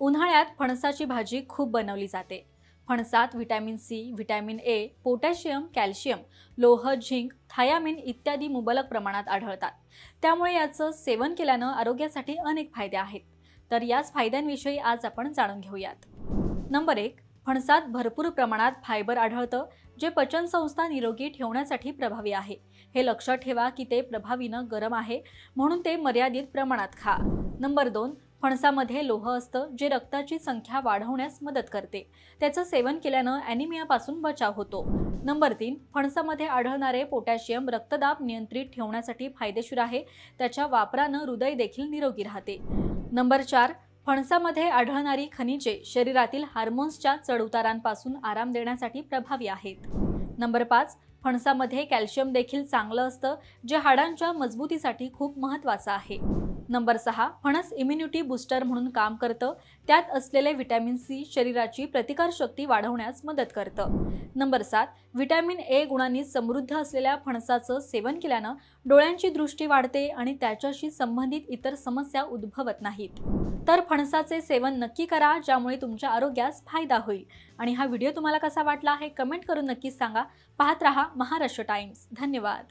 उन्हाळ्यात फणसाची भाजी खूप बनवली जाते। फणसात vitamin C, vitamin A, potassium, calcium, लोह, झिंक, थायामीन इत्यादी मुबलक प्रमाणात आढळतात। त्यामुळे याचं सेवन केल्यानं आरोग्यासाठी अनेक फायदे आहेत। तर याच फायद्यांविषयी आज आपण जाणून घेऊयात। नंबर 1, फणसात भरपूर प्रमाणात फायबर आढळतं, जे पचन संस्था निरोगी ठेवण्यासाठी प्रभावी आहे। हे लक्षात ठेवा की ते प्रभावीनं गरम आहे, म्हणून ते मर्यादित प्रमाणात खा। नंबर 2, फणसामध्ये लोह असतं, जे रक्ताची संख्या वाढवण्यास मदत करते। त्याचं सेवन केल्यानं ॲनिमियापासून बचाव होतो। नंबर 3, फणसामध्ये आढळणारे पोटॅशियम रक्तदाब नियंत्रित ठेवण्यासाठी फायदेशीर आहे। त्याच्या वापरानं हृदय देखील निरोगी राहते। नंबर 4, फणसामध्ये आढळणारी खनिजे शरीरातील हार्मोन्सच्या चढउतारांपासून आराम देण्यासाठी प्रभावी आहेत। नंबर 5, फणसामध्ये कॅल्शियम देखील चांगलं असतं, जे हाडांच्या मजबूतीसाठी खूप महत्त्वाचं आहे। नंबर 6, फणस इम्युनिटी बूस्टर म्हणून काम करतं। त्यात असलेले व्हिटॅमिन सी शरीराची प्रतिकारशक्ती वाढवण्यास मदत करतं। नंबर 7, व्हिटॅमिन ए गुणांनी समृद्ध असलेल्या फणसाचं सेवन केल्यानं डोळ्यांची दृष्टी वाढते आणि त्याच्याशी संबंधित इतर समस्या उद्भवत नाहीत। तर फणसाचे सेवन नक्की करा, ज्यामुळे तुमच्या आरोग्यास फायदा होईल। आणि हा व्हिडिओ तुम्हाला कसा वाटला हे कमेंट करून नक्कीच सांगा। पाहत रहा महाराष्ट्र टाइम्स। धन्यवाद।